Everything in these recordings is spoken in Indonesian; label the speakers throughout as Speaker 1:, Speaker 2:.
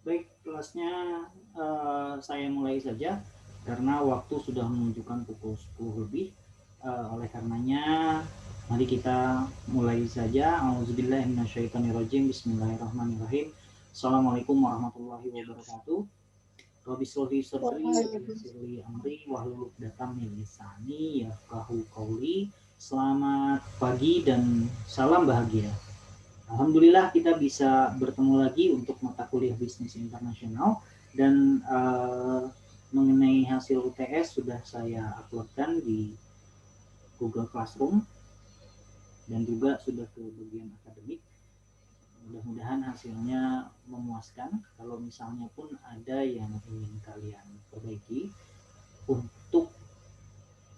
Speaker 1: Baik, kelasnya saya mulai saja karena waktu sudah menunjukkan pukul 10 lebih. Oleh karenanya, mari kita mulai saja. Auzubillahiminasyaitonirrajim. Bismillahirrahmanirrahim. Assalamualaikum warahmatullahi wabarakatuh. Rabbi sholli sadri wa yassirli amri wahlul 'uqdatam min lisani yafqahu qauli. Selamat pagi dan salam bahagia. Alhamdulillah kita bisa bertemu lagi untuk mata kuliah bisnis internasional dan mengenai hasil UTS sudah saya uploadkan di Google Classroom dan juga sudah ke bagian akademik. Mudah-mudahan hasilnya memuaskan. Kalau misalnya pun ada yang ingin kalian perbaiki untuk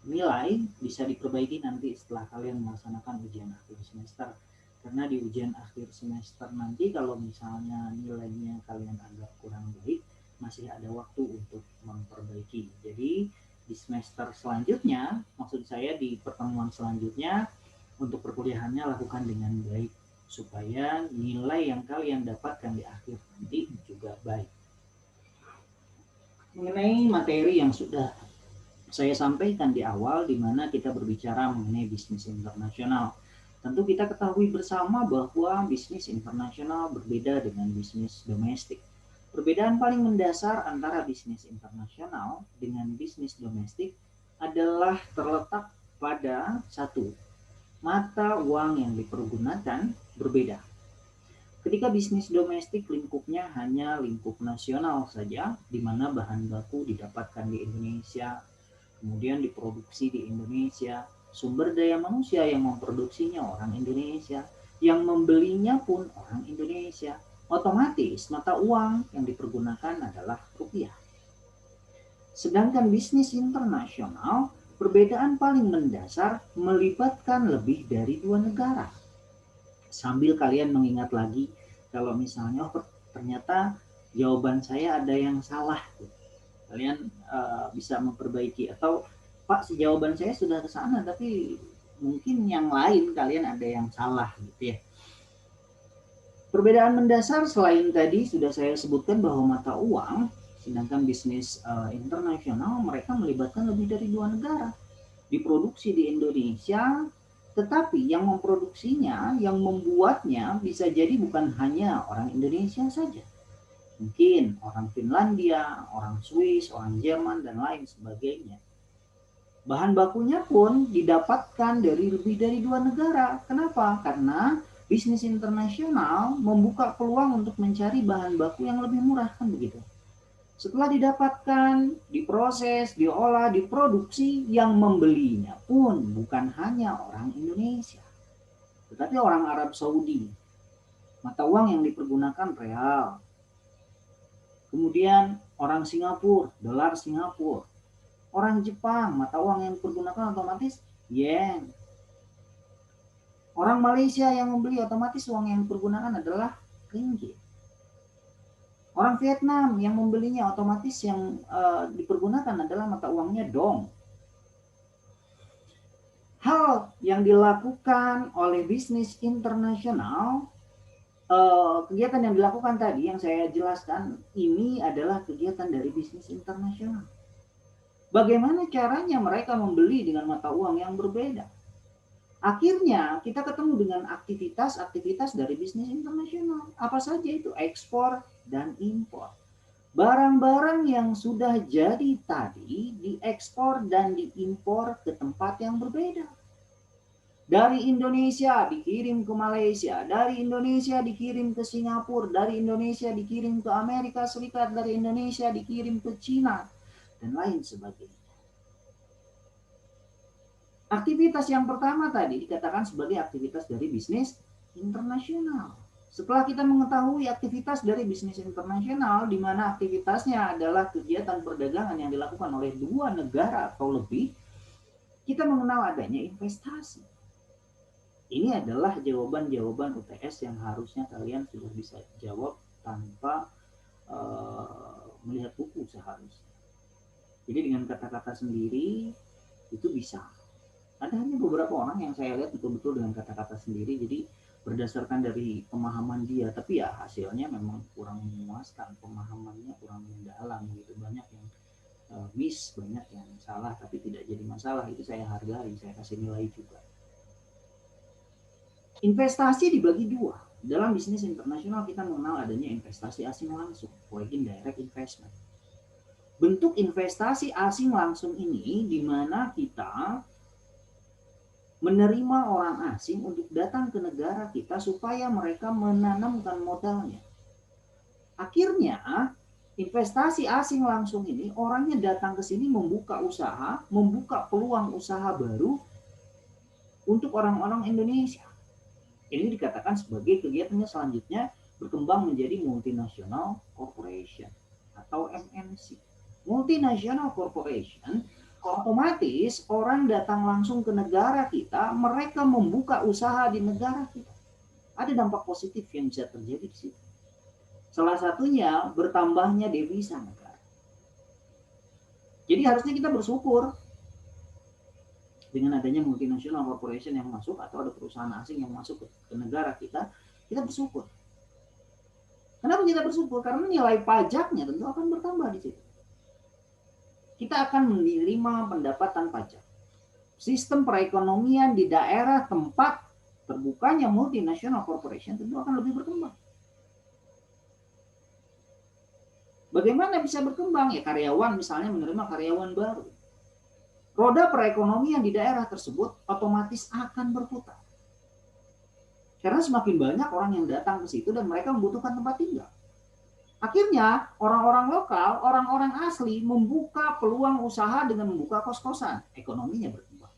Speaker 1: nilai bisa diperbaiki nanti setelah kalian melaksanakan ujian akhir semester. Karena di ujian akhir semester nanti kalau misalnya nilainya kalian anggap kurang baik, masih ada waktu untuk memperbaiki. Jadi di semester selanjutnya, maksud saya di pertemuan selanjutnya, untuk perkuliahannya lakukan dengan baik supaya nilai yang kalian dapatkan di akhir nanti juga baik. Mengenai materi yang sudah saya sampaikan di awal, di mana kita berbicara mengenai bisnis internasional. Tentu kita ketahui bersama bahwa bisnis internasional berbeda dengan bisnis domestik. Perbedaan paling mendasar antara bisnis internasional dengan bisnis domestik adalah terletak pada satu, mata uang yang dipergunakan berbeda. Ketika bisnis domestik lingkupnya hanya lingkup nasional saja, di mana bahan baku didapatkan di Indonesia, kemudian diproduksi di Indonesia, sumber daya manusia yang memproduksinya orang Indonesia, yang membelinya pun orang Indonesia, otomatis mata uang yang dipergunakan adalah rupiah. Sedangkan bisnis internasional, perbedaan paling mendasar melibatkan lebih dari dua negara. Sambil kalian mengingat lagi, kalau misalnya ternyata jawaban saya ada yang salah, kalian bisa memperbaiki, atau Pak, si jawaban saya sudah ke sana tapi mungkin yang lain kalian ada yang salah gitu ya. Perbedaan mendasar selain tadi sudah saya sebutkan bahwa mata uang, sedangkan bisnis internasional mereka melibatkan lebih dari dua negara. Diproduksi di Indonesia, tetapi yang memproduksinya, yang membuatnya bisa jadi bukan hanya orang Indonesia saja. Mungkin orang Finlandia, orang Swiss, orang Jerman, dan lain sebagainya. Bahan bakunya pun didapatkan dari lebih dari dua negara. Kenapa? Karena bisnis internasional membuka peluang untuk mencari bahan baku yang lebih murah, kan begitu. Setelah didapatkan, diproses, diolah, diproduksi, yang membelinya pun bukan hanya orang Indonesia, tetapi orang Arab Saudi. Mata uang yang dipergunakan real. Kemudian orang Singapura, dolar Singapura. Orang Jepang, mata uang yang dipergunakan otomatis yen. Orang Malaysia yang membeli otomatis uang yang dipergunakan adalah ringgit. Orang Vietnam yang membelinya otomatis yang dipergunakan adalah mata uangnya dong. Hal yang dilakukan oleh bisnis internasional, kegiatan yang dilakukan tadi yang saya jelaskan, ini adalah kegiatan dari bisnis internasional. Bagaimana caranya mereka membeli dengan mata uang yang berbeda? Akhirnya kita ketemu dengan aktivitas-aktivitas dari bisnis internasional. Apa saja itu? Ekspor dan impor. Barang-barang yang sudah jadi tadi diekspor dan diimpor ke tempat yang berbeda. Dari Indonesia dikirim ke Malaysia, dari Indonesia dikirim ke Singapura, dari Indonesia dikirim ke Amerika Serikat, dari Indonesia dikirim ke Cina, dan lain sebagainya. Aktivitas yang pertama tadi dikatakan sebagai aktivitas dari bisnis internasional. Setelah kita mengetahui aktivitas dari bisnis internasional, di mana aktivitasnya adalah kegiatan perdagangan yang dilakukan oleh dua negara atau lebih, kita mengenal adanya investasi. Ini adalah jawaban-jawaban UTS yang harusnya kalian sudah bisa jawab tanpa melihat buku seharusnya. Jadi dengan kata-kata sendiri itu bisa. Ada hanya beberapa orang yang saya lihat betul-betul dengan kata-kata sendiri, jadi berdasarkan dari pemahaman dia, tapi ya hasilnya memang kurang memuaskan, pemahamannya kurang mendalam gitu, banyak yang miss, banyak yang salah tapi tidak jadi masalah, itu saya hargai, saya kasih nilai juga. Investasi dibagi dua. Dalam bisnis internasional kita mengenal adanya investasi asing langsung, foreign direct investment. Bentuk investasi asing langsung ini di mana kita menerima orang asing untuk datang ke negara kita supaya mereka menanamkan modalnya. Akhirnya investasi asing langsung ini orangnya datang ke sini membuka usaha, membuka peluang usaha baru untuk orang-orang Indonesia. Ini dikatakan sebagai kegiatannya selanjutnya berkembang menjadi multinational corporation atau MNC. Multinational corporation, otomatis orang datang langsung ke negara kita, mereka membuka usaha di negara kita. Ada dampak positif yang bisa terjadi di situ. Salah satunya bertambahnya devisa negara. Jadi harusnya kita bersyukur dengan adanya multinational corporation yang masuk atau ada perusahaan asing yang masuk ke negara kita, kita bersyukur. Kenapa kita bersyukur? Karena nilai pajaknya tentu akan bertambah di situ. Kita akan menerima pendapatan pajak. Sistem perekonomian di daerah tempat terbukanya multinational corporation tentu akan lebih berkembang. Bagaimana bisa berkembang? Ya karyawan misalnya menerima karyawan baru. Roda perekonomian di daerah tersebut otomatis akan berputar. Karena semakin banyak orang yang datang ke situ dan mereka membutuhkan tempat tinggal. Akhirnya orang-orang lokal, orang-orang asli membuka peluang usaha dengan membuka kos-kosan. Ekonominya berkembang.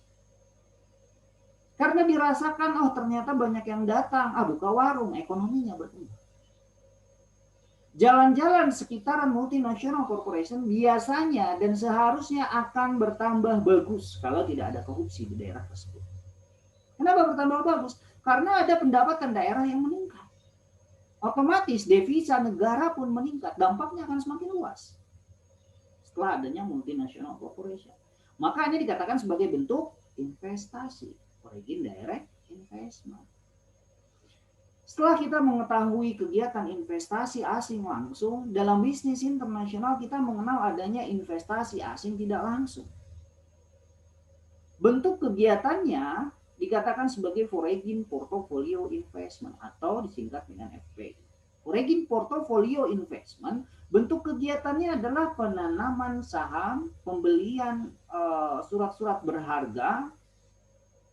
Speaker 1: Karena dirasakan, oh ternyata banyak yang datang, buka warung, ekonominya berkembang. Jalan-jalan sekitaran multinational corporation biasanya dan seharusnya akan bertambah bagus kalau tidak ada korupsi di daerah tersebut. Kenapa bertambah bagus? Karena ada pendapatan daerah yang meningkat. Otomatis devisa negara pun meningkat, dampaknya akan semakin luas setelah adanya multinational corporation. Maka ini dikatakan sebagai bentuk investasi, foreign direct investment. Setelah kita mengetahui kegiatan investasi asing langsung, dalam bisnis internasional kita mengenal adanya investasi asing tidak langsung. Bentuk kegiatannya dikatakan sebagai foreign portfolio investment atau disingkat dengan FPI. Foreign portfolio investment, bentuk kegiatannya adalah penanaman saham, pembelian surat-surat berharga,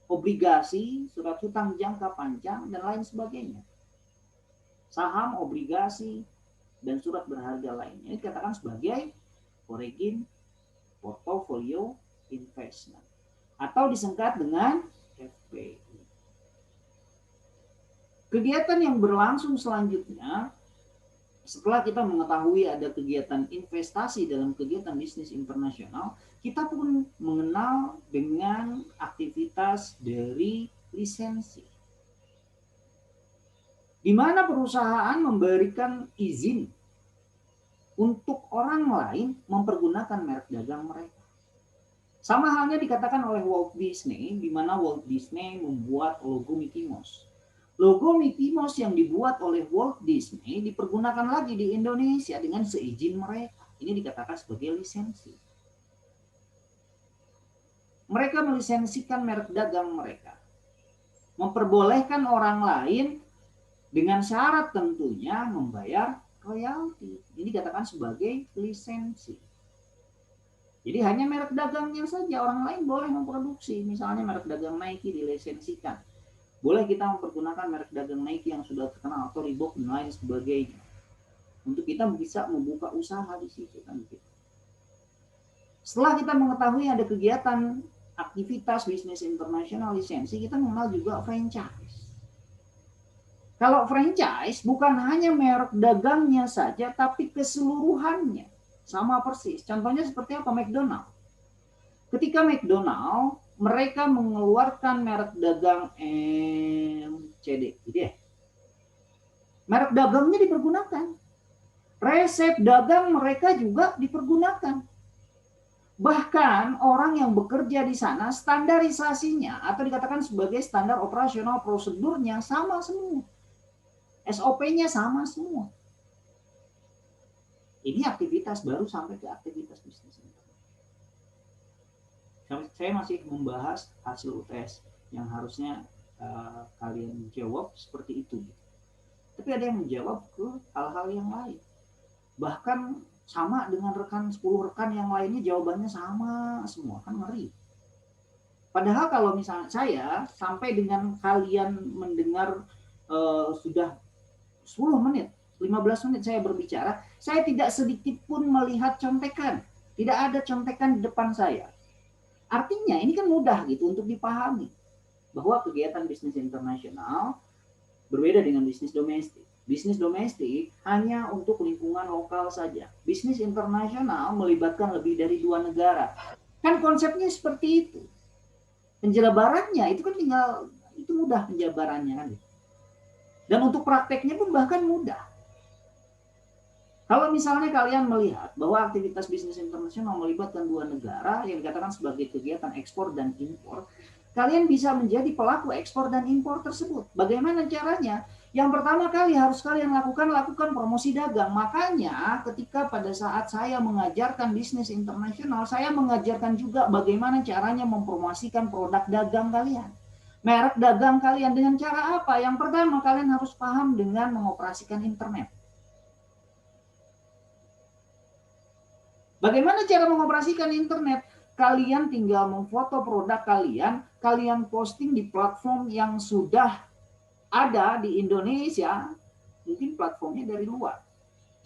Speaker 1: obligasi, surat hutang jangka panjang, dan lain sebagainya. Saham, obligasi, dan surat berharga lainnya dikatakan sebagai foreign portfolio investment atau disingkat dengan FPI. Kegiatan yang berlangsung selanjutnya, setelah kita mengetahui ada kegiatan investasi dalam kegiatan bisnis internasional, kita pun mengenal dengan aktivitas dari lisensi. Di mana perusahaan memberikan izin untuk orang lain mempergunakan merek dagang mereka. Sama halnya dikatakan oleh Walt Disney, di mana Walt Disney membuat logo Mickey Mouse. Logo Mickey Mouse yang dibuat oleh Walt Disney dipergunakan lagi di Indonesia dengan seizin mereka. Ini dikatakan sebagai lisensi. Mereka melisensikan merek dagang mereka. Memperbolehkan orang lain dengan syarat tentunya membayar royalti. Ini dikatakan sebagai lisensi. Jadi hanya merek dagangnya saja, orang lain boleh memproduksi. Misalnya merek dagang Nike dilisensikan. Boleh kita mempergunakan merek dagang Nike yang sudah terkenal atau Reebok dan lain sebagainya. Untuk kita bisa membuka usaha di situ kan gitu. Setelah kita mengetahui ada kegiatan aktivitas bisnis internasional lisensi, kita mengenal juga franchise. Kalau franchise bukan hanya merek dagangnya saja, tapi keseluruhannya. Sama persis. Contohnya seperti apa? McDonald. Ketika McDonald, mereka mengeluarkan merek dagang MCD. Gitu ya. Merek dagangnya dipergunakan. Resep dagang mereka juga dipergunakan. Bahkan orang yang bekerja di sana standarisasinya atau dikatakan sebagai standar operasional prosedurnya sama semua. SOP-nya sama semua. Ini aktivitas baru sampai ke aktivitas bisnis. Saya masih membahas hasil UTS yang harusnya kalian jawab seperti itu. Tapi ada yang menjawab ke hal-hal yang lain. Bahkan sama dengan 10 rekan yang lainnya jawabannya sama semua, kan ngeri. Padahal kalau misalnya saya sampai dengan kalian mendengar sudah 10 menit, 15 menit saya berbicara, saya tidak sedikit pun melihat contekan. Tidak ada contekan di depan saya. Artinya ini kan mudah gitu untuk dipahami. Bahwa kegiatan bisnis internasional berbeda dengan bisnis domestik. Bisnis domestik hanya untuk lingkungan lokal saja. Bisnis internasional melibatkan lebih dari 2 negara. Kan konsepnya seperti itu. Penjabarannya itu kan tinggal, itu mudah penjabarannya kan. Dan untuk prakteknya pun bahkan mudah. Kalau misalnya kalian melihat bahwa aktivitas bisnis internasional melibatkan 2 negara yang dikatakan sebagai kegiatan ekspor dan impor, kalian bisa menjadi pelaku ekspor dan impor tersebut. Bagaimana caranya? Yang pertama kali harus kalian lakukan promosi dagang. Makanya ketika pada saat saya mengajarkan bisnis internasional, saya mengajarkan juga bagaimana caranya mempromosikan produk dagang kalian. Merek dagang kalian dengan cara apa? Yang pertama kalian harus paham dengan mengoperasikan internet. Bagaimana cara mengoperasikan internet? Kalian tinggal memfoto produk kalian, kalian posting di platform yang sudah ada di Indonesia, mungkin platformnya dari luar.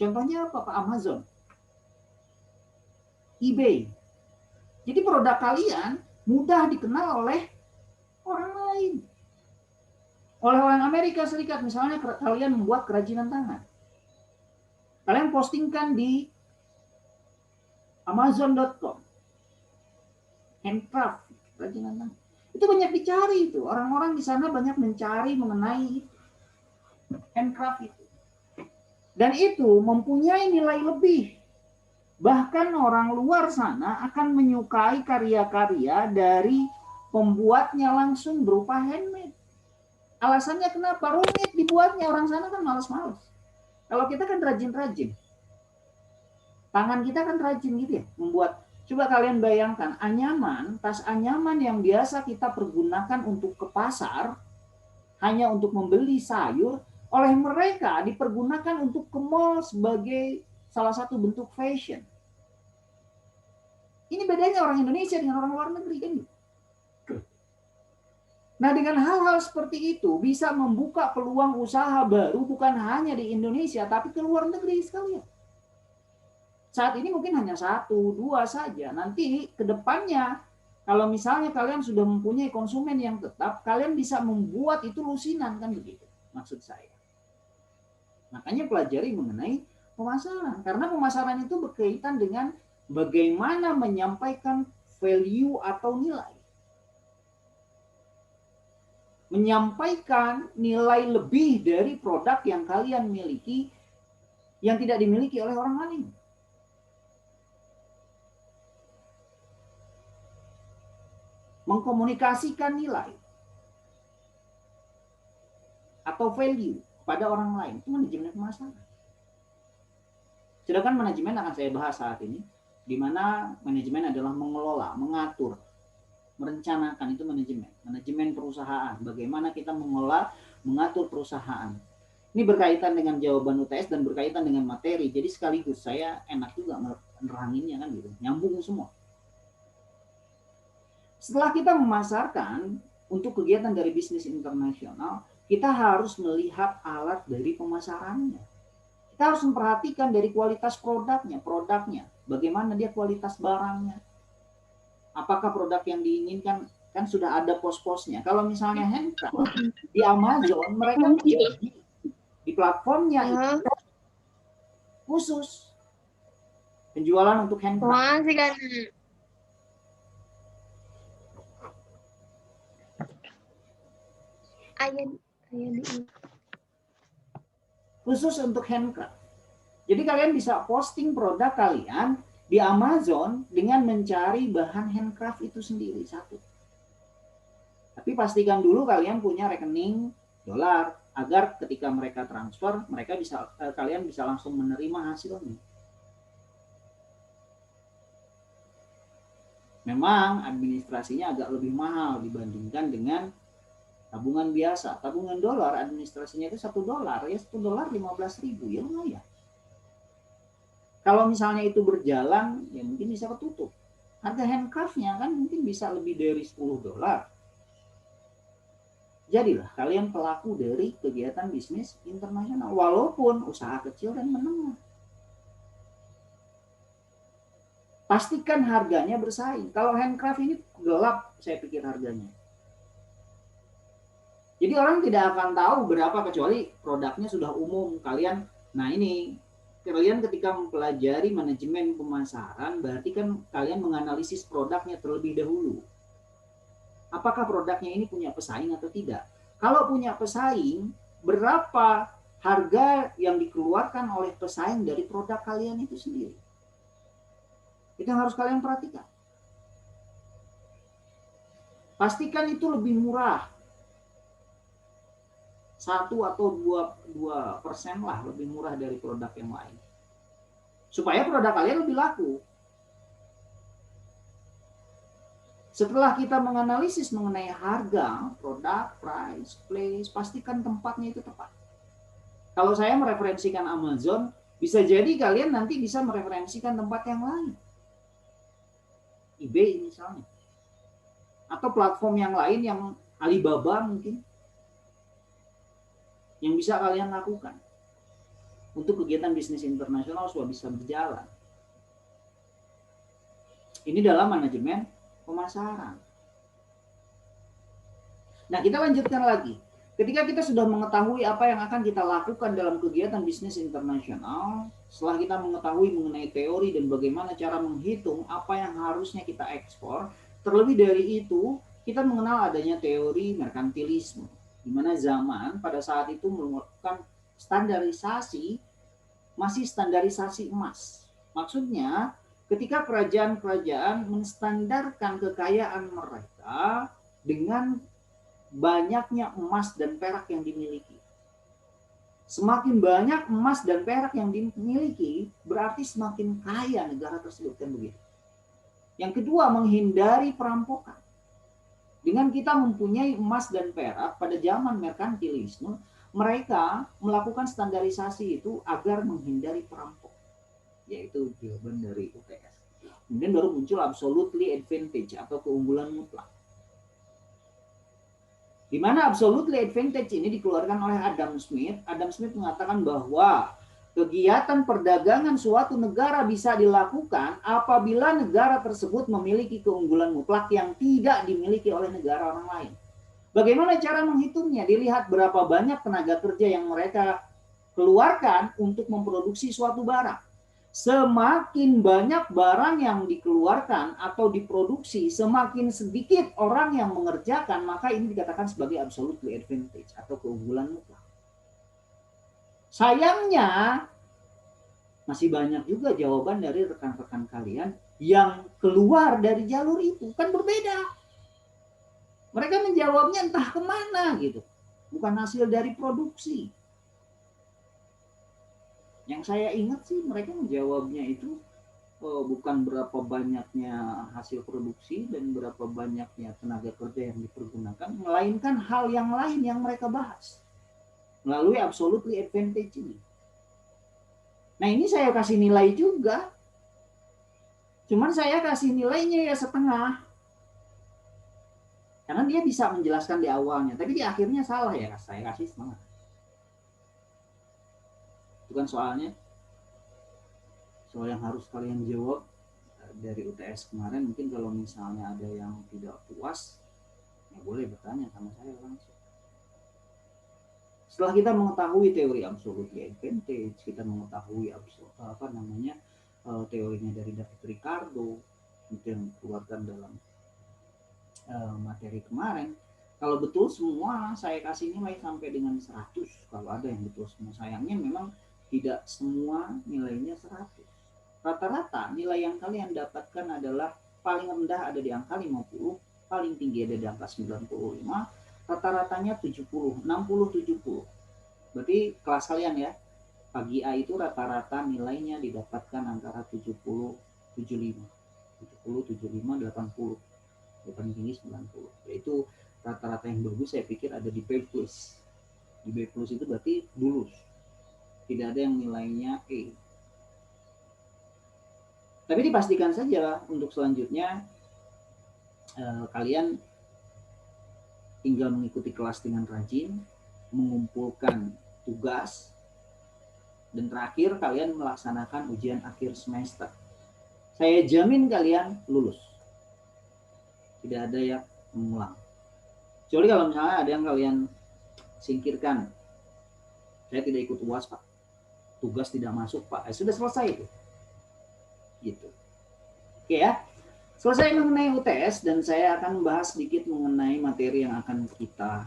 Speaker 1: Contohnya apa? Pak Amazon, eBay. Jadi produk kalian mudah dikenal oleh orang lain. Oleh orang Amerika Serikat, misalnya kalian membuat kerajinan tangan. Kalian postingkan di Amazon.com. Handcraft, kerajinan tangan. Itu banyak dicari itu. Orang-orang di sana banyak mencari mengenai handcraft itu. Dan itu mempunyai nilai lebih. Bahkan orang luar sana akan menyukai karya-karya dari pembuatnya langsung berupa handmade. Alasannya kenapa? Rumit dibuatnya. Orang sana kan malas-malas. Kalau kita kan rajin-rajin. Tangan kita kan rajin gitu ya, membuat. Coba kalian bayangkan, anyaman, tas anyaman yang biasa kita pergunakan untuk ke pasar, hanya untuk membeli sayur, oleh mereka dipergunakan untuk ke mall sebagai salah satu bentuk fashion. Ini bedanya orang Indonesia dengan orang luar negeri kan. Nah, dengan hal-hal seperti itu bisa membuka peluang usaha baru bukan hanya di Indonesia, tapi ke luar negeri sekalian. Saat ini mungkin hanya 1, 2 saja. Nanti ke depannya, kalau misalnya kalian sudah mempunyai konsumen yang tetap, kalian bisa membuat itu lusinan, kan begitu maksud saya. Makanya pelajari mengenai pemasaran. Karena pemasaran itu berkaitan dengan bagaimana menyampaikan value atau nilai. Menyampaikan nilai lebih dari produk yang kalian miliki yang tidak dimiliki oleh orang lain. Mengkomunikasikan nilai atau value pada orang lain itu manajemen pemasaran. Sedangkan manajemen akan saya bahas saat ini, di mana manajemen adalah mengelola, mengatur, merencanakan, itu manajemen. Manajemen perusahaan, bagaimana kita mengelola, mengatur perusahaan. Ini berkaitan dengan jawaban UTS dan berkaitan dengan materi. Jadi sekaligus saya enak juga meneranginnya kan gitu, nyambung semua. Setelah kita memasarkan untuk kegiatan dari bisnis internasional, kita harus melihat alat dari pemasarannya. Kita harus memperhatikan dari kualitas produknya, bagaimana dia kualitas barangnya. Apakah produk yang diinginkan, kan sudah ada pos-posnya. Kalau misalnya handcraft di Amazon, mereka di platformnya itu khusus penjualan untuk handcraft. Khusus untuk handcraft. Jadi kalian bisa posting produk kalian di Amazon dengan mencari bahan handcraft itu sendiri satu. Tapi pastikan dulu kalian punya rekening dolar agar ketika mereka transfer, kalian bisa langsung menerima hasilnya. Memang administrasinya agak lebih mahal dibandingkan dengan tabungan biasa. Tabungan dolar administrasinya itu $1 ya, $1 15.000 ya lumayan. Kalau misalnya itu berjalan ya mungkin bisa ketutup. Harga handcraftnya kan mungkin bisa lebih dari $10. Jadilah kalian pelaku dari kegiatan bisnis internasional walaupun usaha kecil dan menengah. Pastikan harganya bersaing. Kalau handcraft ini gelap saya pikir harganya. Jadi orang tidak akan tahu berapa kecuali produknya sudah umum. Kalian ketika mempelajari manajemen pemasaran berarti kan kalian menganalisis produknya terlebih dahulu. Apakah produknya ini punya pesaing atau tidak? Kalau punya pesaing, berapa harga yang dikeluarkan oleh pesaing dari produk kalian itu sendiri? Itu yang harus kalian perhatikan. Pastikan itu lebih murah. 1 atau 2% lah lebih murah dari produk yang lain. Supaya produk kalian lebih laku. Setelah kita menganalisis mengenai harga, produk, price, place, pastikan tempatnya itu tepat. Kalau saya mereferensikan Amazon, bisa jadi kalian nanti bisa mereferensikan tempat yang lain. eBay misalnya. Atau platform yang lain yang Alibaba mungkin. Yang bisa kalian lakukan. Untuk kegiatan bisnis internasional supaya bisa berjalan. Ini dalam manajemen pemasaran. Nah, kita lanjutkan lagi. Ketika kita sudah mengetahui apa yang akan kita lakukan dalam kegiatan bisnis internasional, setelah kita mengetahui mengenai teori dan bagaimana cara menghitung apa yang harusnya kita ekspor, terlebih dari itu, kita mengenal adanya teori merkantilisme, di mana zaman pada saat itu melakukan standarisasi, masih standarisasi emas. Maksudnya, ketika kerajaan-kerajaan menstandarkan kekayaan mereka dengan banyaknya emas dan perak yang dimiliki. Semakin banyak emas dan perak yang dimiliki, berarti semakin kaya negara tersebut, kan begitu. Yang kedua, menghindari perampokan. Dengan kita mempunyai emas dan perak pada zaman merkantilisme, mereka melakukan standarisasi itu agar menghindari perampok. Yaitu jawaban dari UTS. Kemudian baru muncul absolutely advantage atau keunggulan mutlak. Di mana absolutely advantage ini dikeluarkan oleh Adam Smith. Adam Smith mengatakan bahwa kegiatan perdagangan suatu negara bisa dilakukan apabila negara tersebut memiliki keunggulan mutlak yang tidak dimiliki oleh negara orang lain. Bagaimana cara menghitungnya? Dilihat berapa banyak tenaga kerja yang mereka keluarkan untuk memproduksi suatu barang. Semakin banyak barang yang dikeluarkan atau diproduksi, semakin sedikit orang yang mengerjakan, maka ini dikatakan sebagai absolutely advantage atau keunggulan mutlak. Sayangnya, masih banyak juga jawaban dari rekan-rekan kalian yang keluar dari jalur itu. Kan berbeda. Mereka menjawabnya entah kemana gitu. Bukan hasil dari produksi. Yang saya ingat sih mereka menjawabnya itu bukan berapa banyaknya hasil produksi dan berapa banyaknya tenaga kerja yang dipergunakan, melainkan hal yang lain yang mereka bahas melalui absolutely advantage ini. Nah, ini saya kasih nilai juga. Cuman saya kasih nilainya ya setengah. Karena dia bisa menjelaskan di awalnya, tapi di akhirnya salah ya, saya kasih setengah. Itu kan soalnya soal yang harus kalian jawab dari UTS kemarin. Mungkin kalau misalnya ada yang tidak puas ya boleh bertanya sama saya langsung. Setelah kita mengetahui teori absolutely advantage, kita mengetahui teorinya dari David Ricardo itu yang dikeluarkan dalam materi kemarin. Kalau betul semua saya kasih nilai sampai dengan 100 kalau ada yang betul semua. Sayangnya memang tidak semua nilainya 100. Rata-rata nilai yang kalian dapatkan adalah paling rendah ada di angka 50, paling tinggi ada di angka 95, rata-ratanya 70, 60, 70. Berarti kelas kalian ya, pagi A itu rata-rata nilainya didapatkan antara 70, 75. 70, 75, 80. Paling tinggi 90. Yaitu rata-rata yang bagus saya pikir ada di B+. Di B+ itu berarti lulus. Tidak ada yang nilainya E. Tapi dipastikan saja untuk selanjutnya kalian tinggal mengikuti kelas dengan rajin, mengumpulkan tugas, dan terakhir kalian melaksanakan ujian akhir semester. Saya jamin kalian lulus. Tidak ada yang mengulang. Kecuali kalau misalnya ada yang kalian singkirkan. Saya tidak ikut UAS, Pak. Tugas tidak masuk, Pak. Sudah selesai itu. Gitu. Oke ya. Selesai mengenai UTS dan saya akan membahas sedikit mengenai materi yang akan kita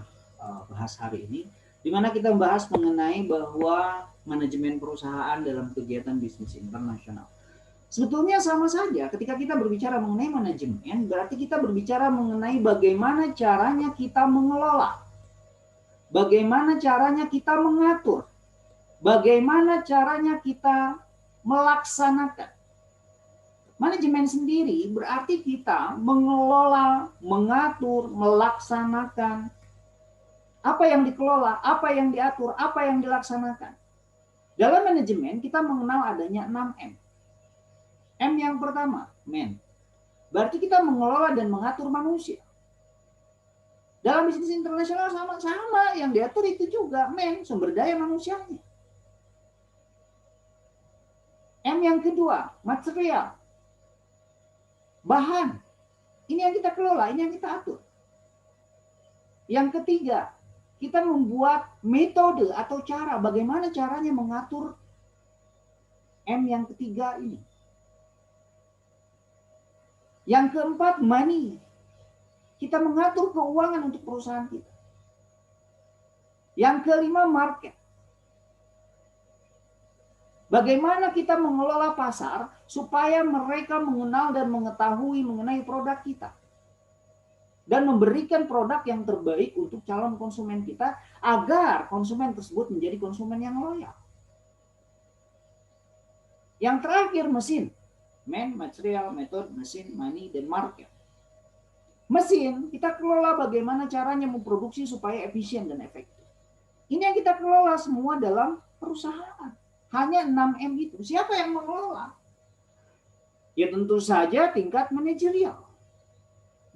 Speaker 1: bahas hari ini, di mana kita membahas mengenai bahwa manajemen perusahaan dalam kegiatan bisnis internasional. Sebetulnya sama saja ketika kita berbicara mengenai manajemen, berarti kita berbicara mengenai bagaimana caranya kita mengelola, bagaimana caranya kita mengatur, bagaimana caranya kita melaksanakan. Manajemen sendiri berarti kita mengelola, mengatur, melaksanakan apa yang dikelola, apa yang diatur, apa yang dilaksanakan. Dalam manajemen kita mengenal adanya 6M. M yang pertama, man. Berarti kita mengelola dan mengatur manusia. Dalam bisnis internasional sama-sama yang diatur itu juga man, sumber daya manusianya. M yang kedua, material. Bahan. Ini yang kita kelola, ini yang kita atur. Yang ketiga, kita membuat metode atau cara bagaimana caranya mengatur M yang ketiga ini. Yang keempat, money. Kita mengatur keuangan untuk perusahaan kita. Yang kelima, market. Bagaimana kita mengelola pasar supaya mereka mengenal dan mengetahui mengenai produk kita. Dan memberikan produk yang terbaik untuk calon konsumen kita agar konsumen tersebut menjadi konsumen yang loyal. Yang terakhir, mesin. Man, material, method, mesin, money, dan market. Mesin, kita kelola bagaimana caranya memproduksi supaya efisien dan efektif. Ini yang kita kelola semua dalam perusahaan. Hanya 6M itu. Siapa yang mengelola? Ya tentu saja tingkat manajerial.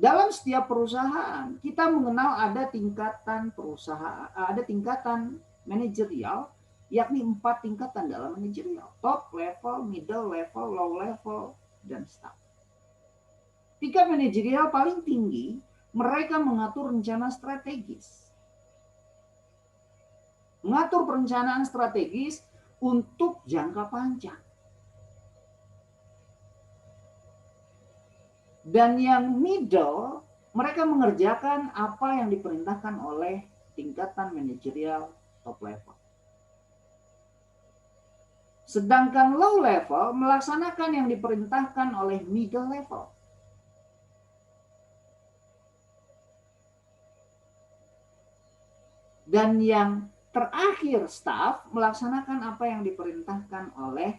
Speaker 1: Dalam setiap perusahaan, kita mengenal ada tingkatan perusahaan, ada tingkatan manajerial, yakni 4 tingkatan dalam manajerial. Top level, middle level, low level, dan staff. Tingkat manajerial paling tinggi, mereka mengatur rencana strategis. Mengatur perencanaan strategis untuk jangka panjang. Dan yang middle, mereka mengerjakan apa yang diperintahkan oleh tingkatan manajerial top level. Sedangkan low level melaksanakan yang diperintahkan oleh middle level. Dan yang terakhir, staff melaksanakan apa yang diperintahkan oleh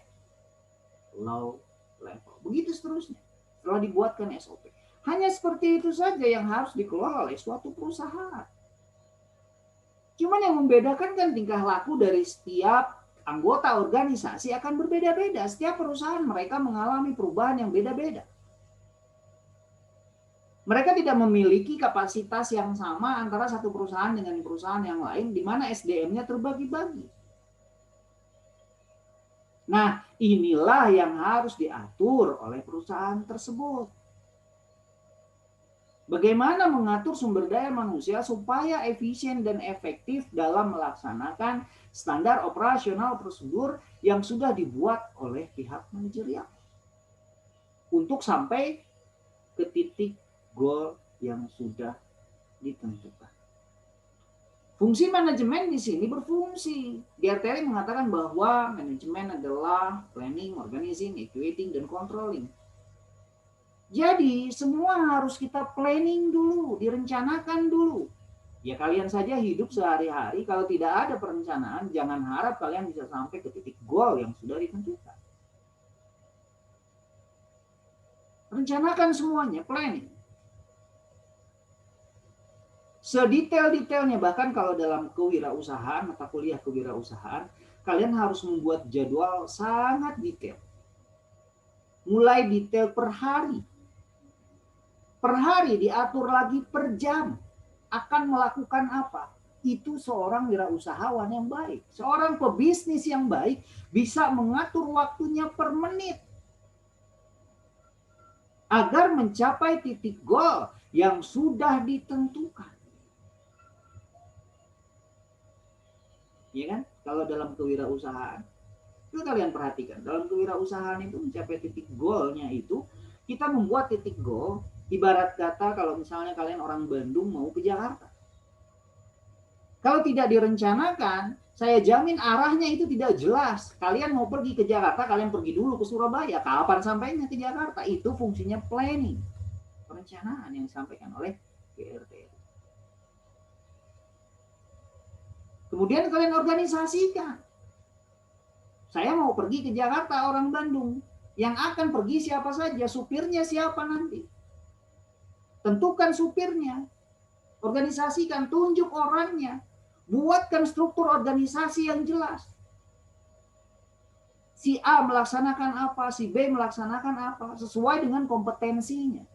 Speaker 1: low level. Begitu seterusnya. Setelah dibuatkan SOP. Hanya seperti itu saja yang harus dikelola oleh suatu perusahaan. Cuman yang membedakan kan tingkah laku dari setiap anggota organisasi akan berbeda-beda. Setiap perusahaan mereka mengalami perubahan yang beda-beda. Mereka tidak memiliki kapasitas yang sama antara satu perusahaan dengan perusahaan yang lain, di mana SDM-nya terbagi-bagi. Nah, inilah yang harus diatur oleh perusahaan tersebut. Bagaimana mengatur sumber daya manusia supaya efisien dan efektif dalam melaksanakan standar operasional prosedur yang sudah dibuat oleh pihak manajerial. Untuk sampai ke titik goal yang sudah ditentukan. Fungsi manajemen di sini berfungsi. Gary mengatakan bahwa manajemen adalah planning, organizing, evaluating, dan controlling. Jadi semua harus kita planning dulu, direncanakan dulu. Ya kalian saja hidup sehari-hari, kalau tidak ada perencanaan, jangan harap kalian bisa sampai ke titik goal yang sudah ditentukan. Rencanakan semuanya, planning. Sedetail-detailnya, bahkan kalau dalam kewirausahaan, mata kuliah kewirausahaan, kalian harus membuat jadwal sangat detail. Mulai detail per hari. Per hari diatur lagi per jam. Akan melakukan apa? Itu seorang wirausahawan yang baik. Seorang pebisnis yang baik bisa mengatur waktunya per menit. Agar mencapai titik goal yang sudah ditentukan. Ya kan? Kalau dalam kewirausahaan, itu kalian perhatikan. Dalam kewirausahaan itu mencapai titik goalnya itu, kita membuat titik goal, ibarat kata kalau misalnya kalian orang Bandung mau ke Jakarta. Kalau tidak direncanakan, saya jamin arahnya itu tidak jelas. Kalian mau pergi ke Jakarta, kalian pergi dulu ke Surabaya. Kapan sampainya ke Jakarta? Itu fungsinya planning. Perencanaan yang disampaikan oleh GRT. Kemudian kalian organisasikan. Saya mau pergi ke Jakarta, orang Bandung. Yang akan pergi siapa saja, supirnya siapa nanti. Tentukan supirnya. Organisasikan, tunjuk orangnya. Buatkan struktur organisasi yang jelas. Si A melaksanakan apa, si B melaksanakan apa, sesuai dengan kompetensinya.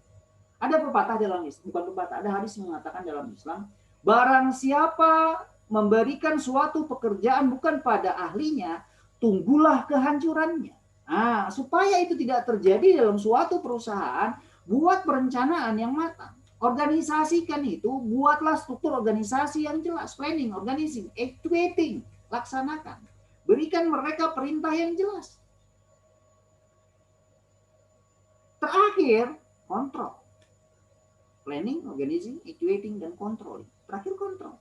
Speaker 1: Ada pepatah dalam Islam, bukan pepatah, ada hadis mengatakan dalam Islam, barang siapa memberikan suatu pekerjaan bukan pada ahlinya, tunggulah kehancurannya. Nah, supaya itu tidak terjadi dalam suatu perusahaan, buat perencanaan yang matang. Organisasikan itu, buatlah struktur organisasi yang jelas, planning, organizing, evaluating, laksanakan. Berikan mereka perintah yang jelas. Terakhir, kontrol. Planning, organizing, evaluating, dan controlling. Terakhir kontrol.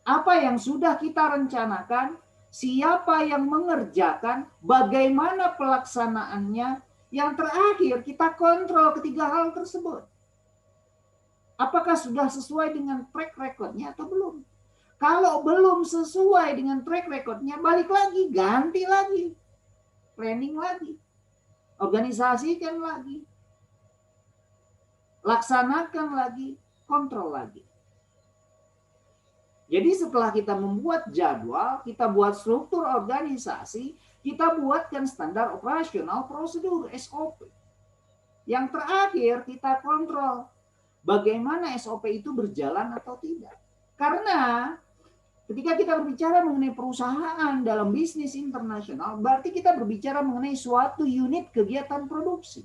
Speaker 1: Apa yang sudah kita rencanakan, siapa yang mengerjakan, bagaimana pelaksanaannya, yang terakhir kita kontrol ketiga hal tersebut. Apakah sudah sesuai dengan track recordnya atau belum? Kalau belum sesuai dengan track recordnya, balik lagi, ganti lagi. Planning lagi. Organisasikan lagi. Laksanakan lagi, kontrol lagi. Jadi setelah kita membuat jadwal, kita buat struktur organisasi, kita buatkan standar operasional prosedur SOP. Yang terakhir kita kontrol bagaimana SOP itu berjalan atau tidak. Karena ketika kita berbicara mengenai perusahaan dalam bisnis internasional, berarti kita berbicara mengenai suatu unit kegiatan produksi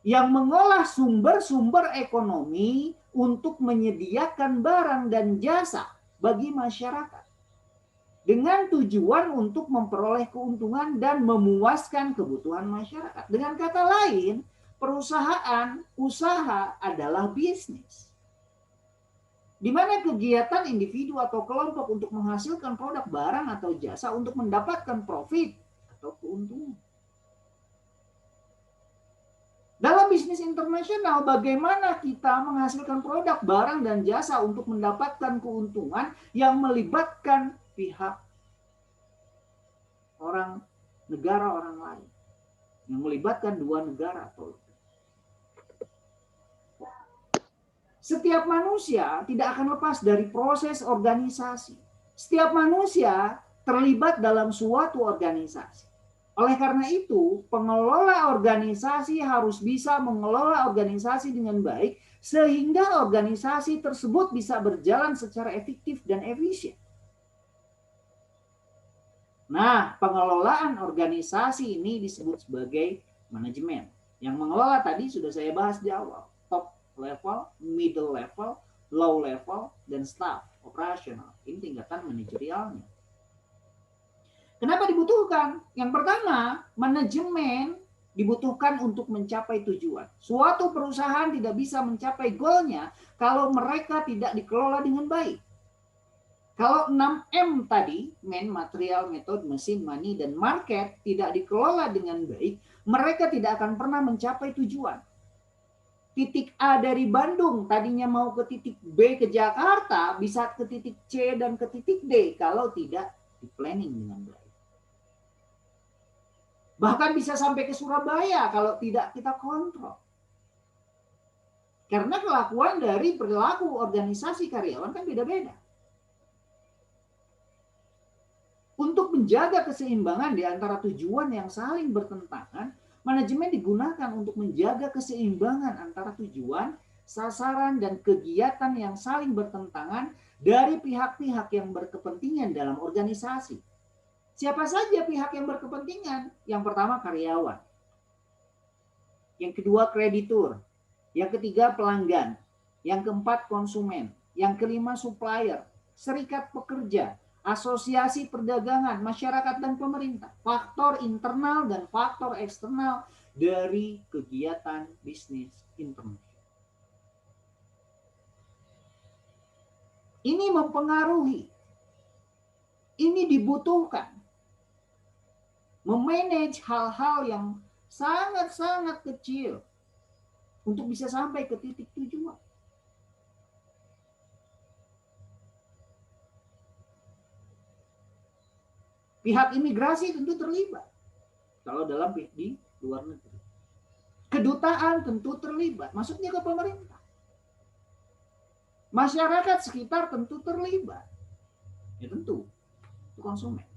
Speaker 1: yang mengolah sumber-sumber ekonomi untuk menyediakan barang dan jasa bagi masyarakat dengan tujuan untuk memperoleh keuntungan dan memuaskan kebutuhan masyarakat. Dengan kata lain, perusahaan, usaha adalah bisnis. Di mana kegiatan individu atau kelompok untuk menghasilkan produk, barang, atau jasa untuk mendapatkan profit atau keuntungan. Dalam bisnis internasional, bagaimana kita menghasilkan produk, barang, dan jasa untuk mendapatkan keuntungan yang melibatkan pihak orang negara orang lain, yang melibatkan dua negara atau lebih. Setiap manusia tidak akan lepas dari proses organisasi. Setiap manusia terlibat dalam suatu organisasi. Oleh karena itu, pengelola organisasi harus bisa mengelola organisasi dengan baik sehingga organisasi tersebut bisa berjalan secara efektif dan efisien. Nah, pengelolaan organisasi ini disebut sebagai manajemen. Yang mengelola tadi sudah saya bahas di awal. Top level, middle level, low level, dan staff operasional. Ini tingkatan manajerialnya. Kenapa dibutuhkan? Yang pertama, manajemen dibutuhkan untuk mencapai tujuan. Suatu perusahaan tidak bisa mencapai goalnya kalau mereka tidak dikelola dengan baik. Kalau 6M tadi, man, material, method, mesin, money, dan market tidak dikelola dengan baik, mereka tidak akan pernah mencapai tujuan. Titik A dari Bandung tadinya mau ke titik B ke Jakarta, bisa ke titik C dan ke titik D kalau tidak di planning dengan baik. Bahkan bisa sampai ke Surabaya kalau tidak kita kontrol. Karena kelakuan dari perilaku organisasi karyawan kan beda-beda. Untuk menjaga keseimbangan di antara tujuan yang saling bertentangan, manajemen digunakan untuk menjaga keseimbangan antara tujuan, sasaran, dan kegiatan yang saling bertentangan dari pihak-pihak yang berkepentingan dalam organisasi. Siapa saja pihak yang berkepentingan? Yang pertama karyawan. Yang kedua kreditur. Yang ketiga pelanggan. Yang keempat konsumen. Yang kelima supplier. Serikat pekerja. Asosiasi perdagangan, masyarakat dan pemerintah, faktor internal dan faktor eksternal dari kegiatan bisnis internasional. Ini mempengaruhi, ini dibutuhkan, memanage hal-hal yang sangat-sangat kecil untuk bisa sampai ke titik tujuan. Pihak imigrasi tentu terlibat kalau dalam di luar negeri. Kedutaan tentu terlibat, maksudnya ke pemerintah. Masyarakat sekitar tentu terlibat. Ya tentu, itu konsumen.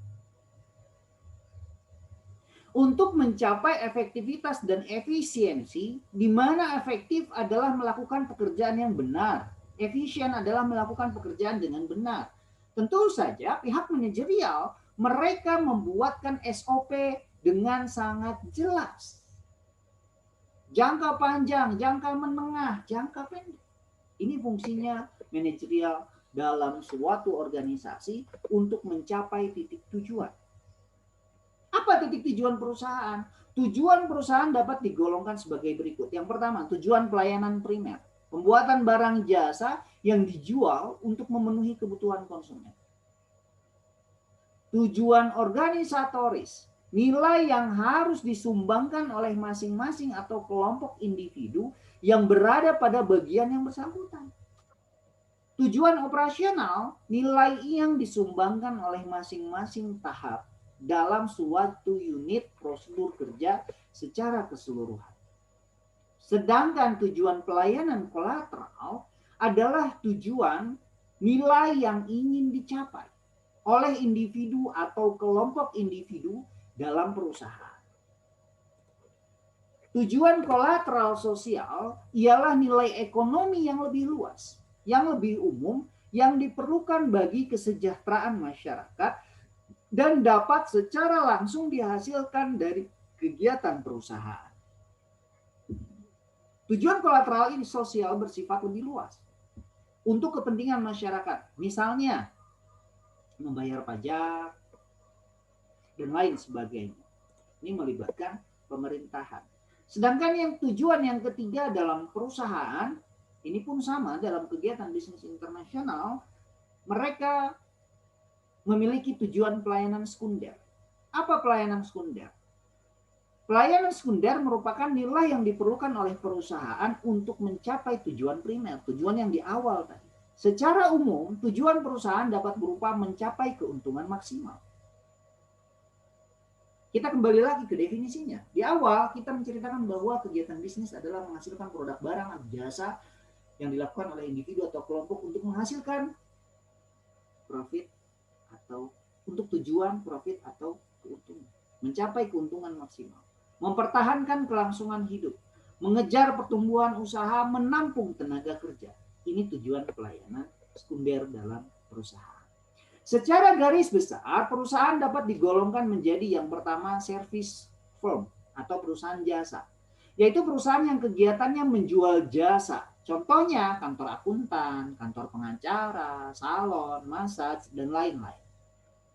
Speaker 1: Untuk mencapai efektivitas dan efisiensi, di mana efektif adalah melakukan pekerjaan yang benar, efisien adalah melakukan pekerjaan dengan benar. Tentu saja pihak manajerial mereka membuatkan SOP dengan sangat jelas. Jangka panjang, jangka menengah, jangka pendek. Ini fungsinya manajerial dalam suatu organisasi untuk mencapai titik tujuan. Apa titik tujuan perusahaan? Tujuan perusahaan dapat digolongkan sebagai berikut. Yang pertama, tujuan pelayanan primer. Pembuatan barang jasa yang dijual untuk memenuhi kebutuhan konsumen. Tujuan organisatoris, nilai yang harus disumbangkan oleh masing-masing atau kelompok individu yang berada pada bagian yang bersangkutan. Tujuan operasional, nilai yang disumbangkan oleh masing-masing tahap dalam suatu unit prosedur kerja secara keseluruhan. Sedangkan tujuan pelayanan kolateral adalah tujuan nilai yang ingin dicapai oleh individu atau kelompok individu dalam perusahaan. Tujuan kolateral sosial ialah nilai ekonomi yang lebih luas, yang lebih umum, yang diperlukan bagi kesejahteraan masyarakat dan dapat secara langsung dihasilkan dari kegiatan perusahaan. Tujuan kolateral ini sosial bersifat lebih luas untuk kepentingan masyarakat. Misalnya, membayar pajak, dan lain sebagainya. Ini melibatkan pemerintahan. Sedangkan yang tujuan yang ketiga dalam perusahaan, ini pun sama dalam kegiatan bisnis internasional, mereka memiliki tujuan pelayanan sekunder. Apa pelayanan sekunder? Pelayanan sekunder merupakan nilai yang diperlukan oleh perusahaan untuk mencapai tujuan primer, tujuan yang di awal tadi. Secara umum, tujuan perusahaan dapat berupa mencapai keuntungan maksimal. Kita kembali lagi ke definisinya. Di awal, kita menceritakan bahwa kegiatan bisnis adalah menghasilkan produk barang atau jasa yang dilakukan oleh individu atau kelompok untuk menghasilkan profit atau untuk tujuan profit atau keuntungan. Mencapai keuntungan maksimal. Mempertahankan kelangsungan hidup. Mengejar pertumbuhan usaha, menampung tenaga kerja. Ini tujuan pelayanan sekunder dalam perusahaan. Secara garis besar, perusahaan dapat digolongkan menjadi yang pertama service firm atau perusahaan jasa. Yaitu perusahaan yang kegiatannya menjual jasa. Contohnya kantor akuntan, kantor pengacara, salon, massage, dan lain-lain.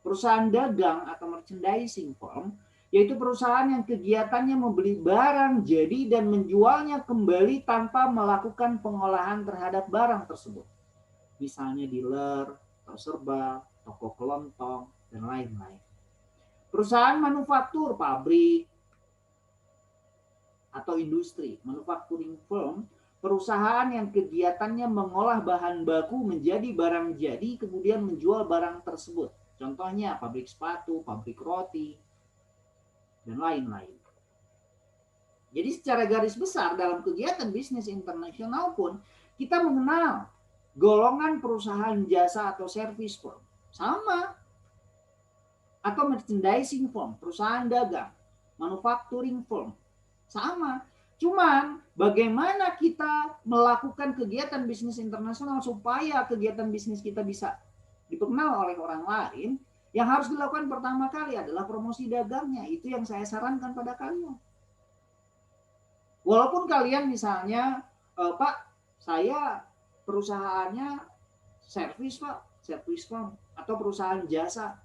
Speaker 1: Perusahaan dagang atau merchandising firm yaitu perusahaan yang kegiatannya membeli barang jadi dan menjualnya kembali tanpa melakukan pengolahan terhadap barang tersebut. Misalnya dealer, toko serba, toko kelontong, dan lain-lain. Perusahaan manufaktur, pabrik, atau industri, manufacturing firm, perusahaan yang kegiatannya mengolah bahan baku menjadi barang jadi, kemudian menjual barang tersebut. Contohnya pabrik sepatu, pabrik roti, dan lain-lain. Jadi secara garis besar dalam kegiatan bisnis internasional pun kita mengenal golongan perusahaan jasa atau service firm. Sama. Atau merchandising firm, perusahaan dagang, manufacturing firm. Sama. Cuman bagaimana kita melakukan kegiatan bisnis internasional supaya kegiatan bisnis kita bisa dikenal oleh orang lain, yang harus dilakukan pertama kali adalah promosi dagangnya. Itu yang saya sarankan pada kalian. Walaupun kalian misalnya, Pak, saya perusahaannya servis Pak, servis firm, atau perusahaan jasa.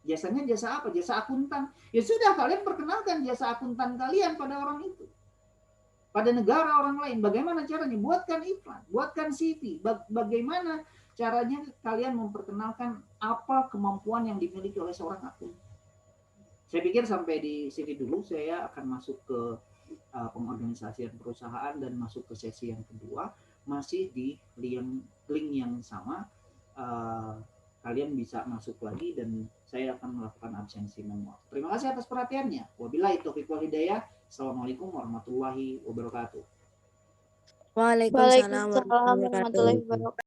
Speaker 1: Jasanya jasa apa? Jasa akuntan. Ya sudah, kalian perkenalkan jasa akuntan kalian pada orang itu. Pada negara orang lain. Bagaimana caranya? Buatkan iklan, buatkan CV. Bagaimana caranya kalian memperkenalkan apa kemampuan yang dimiliki oleh seorang akuntan. Saya pikir sampai di sini dulu. Saya akan masuk ke pengorganisasian perusahaan dan masuk ke sesi yang kedua. Masih di link yang sama. Kalian bisa masuk lagi dan saya akan melakukan absensi manual. Terima kasih atas perhatiannya. Wabillahi taufiq wal hidayah. Assalamualaikum warahmatullahi wabarakatuh.
Speaker 2: Waalaikumsalam warahmatullahi wabarakatuh.